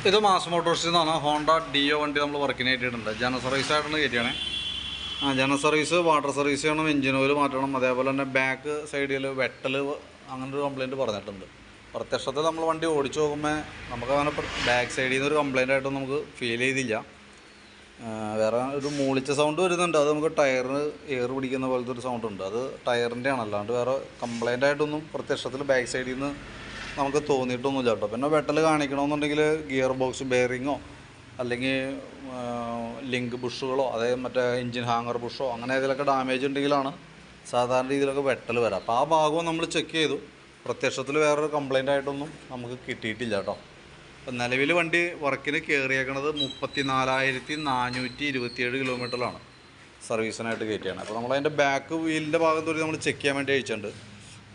ഇത് മാസ് മോട്ടോഴ്സിൽ നിന്നാണ് Honda deo വണ്ടി നമ്മൾ വർക്കിന് കയറ്റിയിട്ടുണ്ട്. ജനറൽ സർവീസ് ആയിട്ടാണ് കയറ്റിയാണ്. ജനറൽ സർവീസ്, വാട്ടർ സർവീസ് ചെയ്യണം, എഞ്ചിൻ ഓയിൽ മാറ്റണം, അതേപോലെ തന്നെ ബാക്ക് സൈഡിൽ വെട്ടൽ അങ്ങനൊരു കംപ്ലയിൻറ്റ് പറഞ്ഞിട്ടുണ്ട്. പ്രത്യക്ഷത്തിൽ നമ്മൾ വണ്ടി ഓടിച്ച് നോക്കുമ്പോൾ നമുക്ക് അങ്ങനെ ബാക്ക് സൈഡിൽ നിന്ന് ഒരു കംപ്ലയിൻ്റ് ആയിട്ടൊന്നും നമുക്ക് ഫീൽ ചെയ്തില്ല. വേറെ ഒരു മൂളിച്ച സൗണ്ട് വരുന്നുണ്ട്. അത് നമുക്ക് ടയറിന് എയർ പിടിക്കുന്ന പോലത്തെ ഒരു സൗണ്ട് ഉണ്ട്. അത് ടയറിൻ്റെ ആണ്, അല്ലാണ്ട് വേറെ കംപ്ലയിൻ്റ് ആയിട്ടൊന്നും പ്രത്യക്ഷത്തിൽ ബാക്ക് സൈഡിൽ നിന്ന് നമുക്ക് തോന്നിയിട്ടൊന്നുമില്ല കേട്ടോ. പിന്നെ വെട്ടൽ കാണിക്കണമെന്നുണ്ടെങ്കിൽ ഗിയർ ബോക്സ് ബെയറിങ്ങോ അല്ലെങ്കിൽ ലിങ്ക് ബുഷുകളോ അതായത് മറ്റേ എൻജിൻ ഹാങ്ങർ ബുഷോ അങ്ങനെ ഏതെങ്കിലുമൊക്കെ ഡാമേജ് ഉണ്ടെങ്കിലാണ് സാധാരണ രീതിയിലൊക്കെ വെട്ടൽ വരാം. അപ്പോൾ ആ ഭാഗവും നമ്മൾ ചെക്ക് ചെയ്തു. പ്രത്യക്ഷത്തിൽ വേറൊരു കംപ്ലയിൻ്റ് ആയിട്ടൊന്നും നമുക്ക് കിട്ടിയിട്ടില്ല കേട്ടോ. അപ്പം നിലവിൽ വണ്ടി വർക്കിന് കയറിയേക്കണത് 34,427 കിലോമീറ്ററിലാണ് സർവീസിനായിട്ട് കയറ്റിയാണ്. അപ്പോൾ നമ്മളതിൻ്റെ ബാക്ക് വീലിൻ്റെ ഭാഗത്ത് വരെ നമ്മൾ ചെക്ക് ചെയ്യാൻ വേണ്ടി അയച്ചിട്ടുണ്ട്.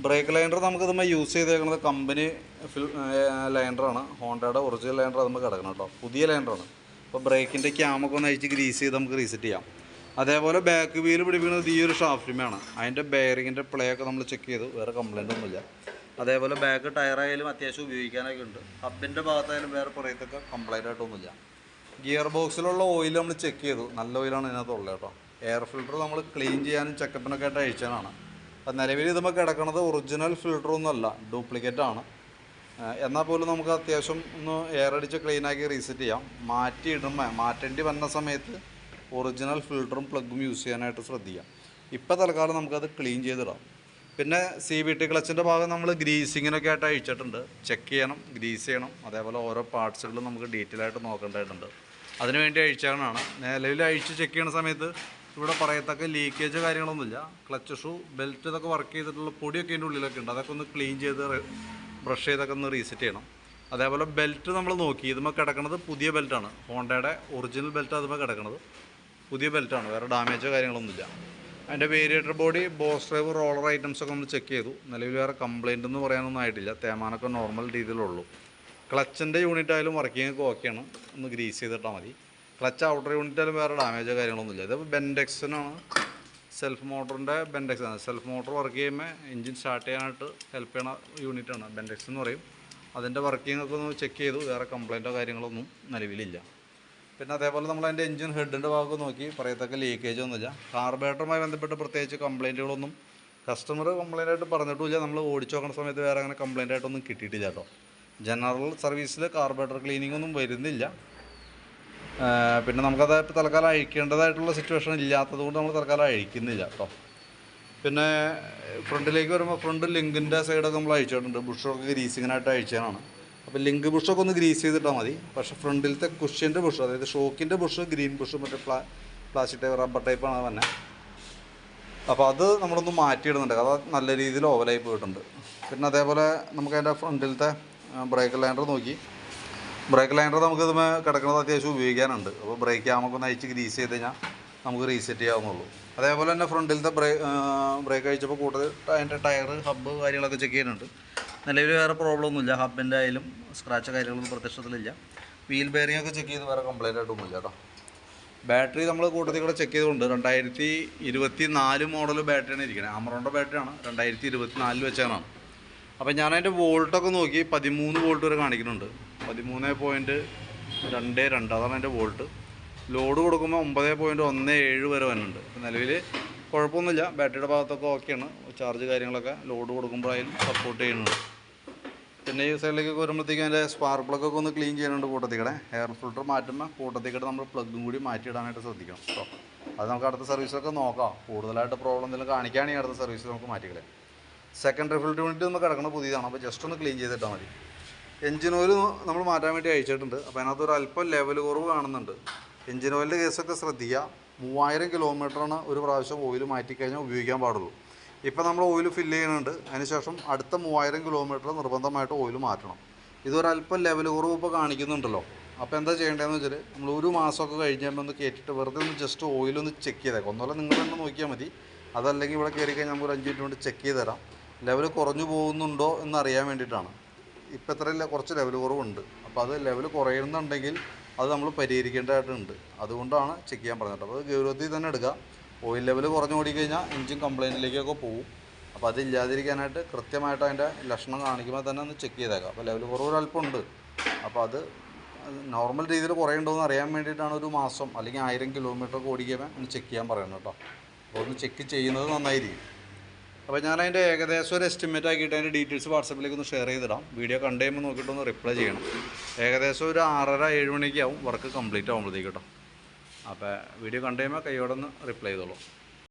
ബ്രേക്ക് ലൈനർ നമുക്കിതുമ്പോൾ യൂസ് ചെയ്തേക്കുന്നത് കമ്പനി ലൈനറാണ്. ഹോണ്ടയുടെ ഒറിജിനൽ ലൈനർ അതുമ്പോൾ കിടക്കണം കേട്ടോ. പുതിയ ലൈനറാണ്. അപ്പോൾ ബ്രേക്കിൻ്റെ ക്യാമൊക്കെ ഒന്ന് അഴിച്ച് ഗ്രീസ് ചെയ്ത് നമുക്ക് റീസെറ്റ് ചെയ്യാം. അതേപോലെ ബാക്ക് വീൽ പിടിപ്പിക്കുന്നത് ഈ ഒരു ഷാഫ്റ്റിമാണ്. അതിൻ്റെ ബെയറിങ്ങിൻ്റെ പ്ലേ ഒക്കെ നമ്മൾ ചെക്ക് ചെയ്തു. വേറെ കംപ്ലയിൻ്റ് ഒന്നുമില്ല. അതേപോലെ ബാക്ക് ടയറായാലും അത്യാവശ്യം ഉപയോഗിക്കാനൊക്കെ ഉണ്ട്. ഹബിൻ്റെ ഭാഗത്തായാലും വേറെ പുറത്തൊക്കെ കംപ്ലൈൻ്റ് ആയിട്ടൊന്നുമില്ല. ഗിയർ ബോക്സിലുള്ള ഓയിൽ നമ്മൾ ചെക്ക് ചെയ്തു. നല്ല ഓയിലാണ് ഇതിനകത്തുള്ളത് കേട്ടോ. എയർ ഫിൽറ്റർ നമ്മൾ ക്ലീൻ ചെയ്യാനും ചെക്കപ്പിനൊക്കെ ആയിട്ട് അയച്ചതാണ്. അപ്പം നിലവിൽ ഇതുമ്പോൾ കിടക്കുന്നത് ഒറിജിനൽ ഫിൽറ്ററൊന്നുമല്ല, ഡ്യൂപ്ലിക്കേറ്റ് ആണ്. എന്നാൽ പോലും നമുക്ക് അത്യാവശ്യം ഒന്ന് എയർ അടിച്ച് ക്ലീനാക്കി റീസെറ്റ് ചെയ്യാം. മാറ്റേണ്ടി വന്ന സമയത്ത് ഒറിജിനൽ ഫിൽറ്ററും പ്ലഗും യൂസ് ചെയ്യാനായിട്ട് ശ്രദ്ധിക്കാം. ഇപ്പോൾ തൽക്കാലം നമുക്കത് ക്ലീൻ ചെയ്തിടാം. പിന്നെ CVT ക്ലച്ചിൻ്റെ ഭാഗം നമ്മൾ ഗ്രീസിങ്ങിനൊക്കെ ആയിട്ട് അഴിച്ചിട്ടുണ്ട്. ചെക്ക് ചെയ്യണം, ഗ്രീസ് ചെയ്യണം. അതേപോലെ ഓരോ പാർട്സുകളും നമുക്ക് ഡീറ്റെയിൽ ആയിട്ട് നോക്കേണ്ടതായിട്ടുണ്ട്. അതിനുവേണ്ടി അഴിച്ചാണ്. നിലവിൽ അഴിച്ച് ചെക്ക് ചെയ്യുന്ന സമയത്ത് ഇവിടെ പറയത്തക്ക ലീക്കേജ് കാര്യങ്ങളൊന്നുമില്ല. ക്ലച്ച് ഷൂ ബെൽറ്റ് ഇതൊക്കെ വർക്ക് ചെയ്തിട്ടുള്ള പൊടിയൊക്കെ ഇതിൻ്റെ ഉള്ളിലൊക്കെ ഉണ്ട്. അതൊക്കെ ഒന്ന് ക്ലീൻ ചെയ്ത് ബ്രഷ് ചെയ്തൊക്കെ ഒന്ന് റീസെറ്റ് ചെയ്യണം. അതേപോലെ ബെൽറ്റ് നമ്മൾ നോക്കി. ഇതുമ്പോൾ കിടക്കുന്നത് പുതിയ ബെൽറ്റാണ്. ഹോണ്ടയുടെ ഒറിജിനൽ ബെൽറ്റ് അതുമ്പോൾ കിടക്കുന്നത് പുതിയ ബെൽറ്റാണ്. വേറെ ഡാമേജോ കാര്യങ്ങളൊന്നുമില്ല. അതിൻ്റെ variator body, boss drive, roller ഐറ്റംസൊക്കെ നമ്മൾ ചെക്ക് ചെയ്തു. നിലവിൽ വേറെ കംപ്ലയിൻ്റ് എന്ന് പറയാനൊന്നും ആയിട്ടില്ല. തേമാനൊക്കെ നോർമൽ രീതിയിലുള്ളൂ. ക്ലച്ചിൻ്റെ യൂണിറ്റ് ആയാലും വർക്കിങ്ങൊക്കെ ഓക്കെയാണ്. ഒന്ന് ഗ്രീസ് ചെയ്തിട്ടാൽ മതി. ക്ലച്ച് ഔട്ടർ യൂണിറ്റായാലും വേറെ ഡാമേജോ കാര്യങ്ങളൊന്നുമില്ല. ഇത് ബെൻഡെക്സിനാണ്, സെൽഫ് മോട്ടറിൻ്റെ ബെൻഡെക്സാണ്. സെൽഫ് മോട്ടർ വർക്ക് ചെയ്യുമ്പോൾ എൻജിൻ സ്റ്റാർട്ട് ചെയ്യാനായിട്ട് ഹെൽപ്പ് ചെയ്യണ യൂണിറ്റാണ് ബെൻഡെക്സ് എന്ന് പറയും. അതിൻ്റെ വർക്കിങ്ങൊക്കെ ഒന്ന് ചെക്ക് ചെയ്തു. വേറെ കംപ്ലയിൻറ്റോ കാര്യങ്ങളൊന്നും നിലവിലില്ല. പിന്നെ അതേപോലെ നമ്മൾ അതിൻ്റെ എൻജിൻ ഹെഡിൻ്റെ ഭാഗം നോക്കി. പറയത്തക്ക ലീക്കേജ് ഒന്നുമില്ല. കാർബറേറ്ററുമായി ബന്ധപ്പെട്ട് പ്രത്യേകിച്ച് കംപ്ലയിൻറ്റുകളൊന്നും കസ്റ്റമർ കംപ്ലയിൻ്റ് ആയിട്ട് പറഞ്ഞിട്ടുമില്ല. നമ്മൾ ഓടിച്ചു നോക്കുന്ന സമയത്ത് വേറെ അങ്ങനെ കംപ്ലയിൻ്റ് ആയിട്ടൊന്നും കിട്ടിയിട്ടില്ല കേട്ടോ. ജനറൽ സർവീസിൽ കാർബറേറ്റർ ക്ലീനിങ് ഒന്നും വരുന്നില്ല. പിന്നെ നമുക്കത് തൽക്കാലം അഴിക്കേണ്ടതായിട്ടുള്ള സിറ്റുവേഷൻ ഇല്ലാത്തത് കൊണ്ട് നമ്മൾ തൽക്കാലം അഴിക്കുന്നില്ല കേട്ടോ. പിന്നെ ഫ്രണ്ടിലേക്ക് വരുമ്പോൾ ഫ്രണ്ട് ലിങ്കിൻ്റെ സൈഡൊക്കെ നമ്മൾ അഴിച്ചിട്ടുണ്ട്. ബുഷൊക്കെ ഗ്രീസിങ്ങിനായിട്ട് അഴിച്ചതാണ്. അപ്പോൾ ലിങ്ക് ബുഷൊക്കെ ഒന്ന് ഗ്രീസ് ചെയ്തിട്ടാൽ മതി. പക്ഷേ ഫ്രണ്ടിലത്തെ കുഷ്യൻ്റെ ബുഷ്, അതായത് ഷോക്കിൻ്റെ ബുഷ്, ഗ്രീൻ ബുഷ് മറ്റേ പ്ലാസ്റ്റിക് ടൈപ്പ് റബ്ബർ ടൈപ്പാണ് തന്നെ. അപ്പോൾ അത് നമ്മളൊന്ന് മാറ്റിയിടുന്നുണ്ട്. അത് നല്ല രീതിയിൽ ഓവലായി പോയിട്ടുണ്ട്. പിന്നെ അതേപോലെ നമുക്ക് അതിൻ്റെ ഫ്രണ്ടിലത്തെ ബ്രേക്ക് ലൈനർ നോക്കി. ബ്രേക്ക് ലൈനർ നമുക്ക് ഇതുമേ കിടക്കുന്നത് അത്യാവശ്യം ഉപയോഗിക്കാനുണ്ട്. അപ്പോൾ ബ്രേക്ക് ക്യാമൊക്കെ ഒന്ന് അയച്ച് ഗ്രീസ് ചെയ്ത് കഴിഞ്ഞാൽ നമുക്ക് റീസെറ്റ് ചെയ്യാവുന്നുള്ളൂ. അതേപോലെ തന്നെ ഫ്രണ്ടിലത്തെ ബ്രേക്ക് അഴിച്ചപ്പോൾ കൂടുതൽ അതിൻ്റെ ടയർ, ഹബ്ബ് കാര്യങ്ങളൊക്കെ ചെക്ക് ചെയ്യുന്നുണ്ട്. നിലവിൽ വേറെ പ്രോബ്ലം ഒന്നുമില്ല. ഹബിൻ്റെ ആയാലും സ്ക്രാച്ച് കാര്യങ്ങളൊന്നും പ്രത്യക്ഷത്തിലില്ല. വീൽ ബെയറിങ്ങൊക്കെ ചെക്ക് ചെയ്ത് വേറെ കംപ്ലയിൻ്റ് ആയിട്ടൊന്നുമില്ല കേട്ടോ. ബാറ്ററി നമ്മൾ കൂട്ടത്തിൽ കൂടെ ചെക്ക് ചെയ്തുകൊണ്ട് 2024 മോഡൽ ബാറ്ററിയാണ് ഇരിക്കുന്നത്. ആമറോണിൻ്റെ ബാറ്ററിയാണ്. 2024 വെച്ചാണ്. അപ്പോൾ ഞാനതിൻ്റെ വോൾട്ടൊക്കെ നോക്കി. 13 വോൾട്ട് വരെ കാണിക്കുന്നുണ്ട്. 13.22 അതാണ് അതിൻ്റെ വോൾട്ട്. ലോഡ് കൊടുക്കുമ്പോൾ 9.17 വരെ വരുന്നുണ്ട്. അപ്പോൾ നിലവിൽ കുഴപ്പമൊന്നുമില്ല. ബാറ്ററിയുടെ ഭാഗത്തൊക്കെ ഓക്കെയാണ്. ചാർജ് കാര്യങ്ങളൊക്കെ ലോഡ് കൊടുക്കുമ്പോഴായാലും സപ്പോർട്ട് ചെയ്യുന്നുണ്ട്. പിന്നെ ഈ സൈഡിലേക്ക് വരുമ്പോഴത്തേക്കും അതിൻ്റെ സ്പാർക്ക് പ്ലഗൊക്കെ ഒന്ന് ക്ലീൻ ചെയ്യുന്നുണ്ട്. കൂട്ടത്തിക്കടെ എയർ ഫിൽറ്റർ മാറ്റുമ്പോൾ കൂട്ടത്തിക്കടെ നമ്മൾ പ്ലഗും കൂടി മാറ്റിയിടാനായിട്ട് ശ്രദ്ധിക്കണം കേട്ടോ. അത് നമുക്ക് അടുത്ത സർവീസൊക്കെ നോക്കാം. കൂടുതലായിട്ട് പ്രോബ്ലം എന്തെങ്കിലും കാണിക്കുകയാണെങ്കിൽ അടുത്ത സർവീസ് നമുക്ക് മാറ്റിക്കളയാം. സെക്കൻഡറി ഫിൽറ്റർ യൂണിറ്റ് നമ്മൾ കിടക്കുന്നത് പുതിയതാണ്. അപ്പോൾ ജസ്റ്റ് ഒന്ന് ക്ലീൻ ചെയ്തിട്ടാൽ മതി. എഞ്ചിൻ ഓയിൽ നമ്മൾ മാറ്റാൻ വേണ്ടി അയച്ചിട്ടുണ്ട്. അപ്പോൾ അതിനകത്തൊരു അല്പം ലെവൽ കുറവ് കാണുന്നുണ്ട്. എഞ്ചിൻ ഓയിലിൻ്റെ കേസൊക്കെ ശ്രദ്ധിക്കുക. 3000 കിലോമീറ്ററാണ് ഒരു പ്രാവശ്യം ഓയിൽ മാറ്റിക്കഴിഞ്ഞാൽ ഉപയോഗിക്കാൻ പാടുള്ളൂ. ഇപ്പോൾ നമ്മൾ ഓയിൽ ഫില്ല് ചെയ്യുന്നുണ്ട്. അതിനുശേഷം അടുത്ത 3000 കിലോമീറ്റർ നിർബന്ധമായിട്ട് ഓയിൽ മാറ്റണം. ഇതൊരല്പം ലെവൽ കുറവ് ഇപ്പോൾ കാണിക്കുന്നുണ്ടല്ലോ. അപ്പോൾ എന്താ ചെയ്യേണ്ടതെന്ന് വെച്ചാൽ നമ്മൾ ഒരു മാസമൊക്കെ കഴിഞ്ഞാൽ ഒന്ന് കയറ്റിയിട്ട് വെറുതെ ഒന്ന് ജസ്റ്റ് ഓയിലൊന്ന് ചെക്ക് ചെയ്തേക്കാം. ഒന്നുമല്ല നിങ്ങൾ തന്നെ നോക്കിയാൽ മതി. അതല്ലെങ്കിൽ ഇവിടെ കയറി കഴിഞ്ഞാൽ നമുക്ക് ഒരു 5 മിനിറ്റ് കൊണ്ട് ചെക്ക് ചെയ്ത് തരാം. ലെവൽ കുറഞ്ഞു പോകുന്നുണ്ടോ എന്നറിയാൻ വേണ്ടിയിട്ടാണ്. ഇപ്പോൾ എത്ര കുറച്ച് ലെവൽ കുറവുണ്ട്. അപ്പോൾ അത് ലെവൽ കുറയുന്നുണ്ടെങ്കിൽ അത് നമ്മൾ പരിഹരിക്കേണ്ടതായിട്ടുണ്ട്. അതുകൊണ്ടാണ് ചെക്ക് ചെയ്യാൻ പറഞ്ഞത്. അപ്പോൾ ഗൗരവത്തിൽ തന്നെ എടുക്കുക. ഓയിൽ ലെവൽ കുറഞ്ഞു ഓടിക്കഴിഞ്ഞാൽ എഞ്ചിൻ കംപ്ലയിൻറ്റിലേക്കൊക്കെ പോകും. അപ്പോൾ അതില്ലാതിരിക്കാനായിട്ട് കൃത്യമായിട്ട് അതിൻ്റെ ലക്ഷണം കാണിക്കുമ്പോൾ തന്നെ ഒന്ന് ചെക്ക് ചെയ്തേക്കാം. അപ്പോൾ ലെവൽ കുറവ് ഒരല്പം ഉണ്ട്. അപ്പോൾ അത് നോർമൽ രീതിയിൽ കുറയുണ്ടോയെന്ന് അറിയാൻ വേണ്ടിയിട്ടാണ് ഒരു മാസം അല്ലെങ്കിൽ 1000 കിലോമീറ്റർ ഓടിക്കുമ്പോൾ ഒന്ന് ചെക്ക് ചെയ്യാൻ പറയുന്നത് കേട്ടോ. അപ്പോൾ ഒന്ന് ചെക്ക് ചെയ്യുന്നത് നന്നായിരിക്കും. അപ്പോൾ ഞാൻ അതിൻ്റെ ഏകദേശം ഒരു എസ്റ്റിമേറ്റ് ആക്കിയിട്ട് അതിൻ്റെ ഡീറ്റെയിൽസ് വാട്സപ്പിലേക്ക് ഒന്ന് ഷെയർ ചെയ്തിടാം. വീഡിയോ കണ്ടു കഴിയുമ്പോൾ നോക്കിയിട്ടൊന്ന് റിപ്ലൈ ചെയ്യണം. ഏകദേശം ഒരു 6:30-7 മണിക്ക് ആവും വർക്ക് കംപ്ലീറ്റ് ആകുമ്പോഴത്തേക്ക് കേട്ടോ. അപ്പോൾ വീഡിയോ കണ്ടു കഴിയുമ്പോൾ കൈയോടെ ഒന്ന് റിപ്ലൈ ചെയ്തോളൂ.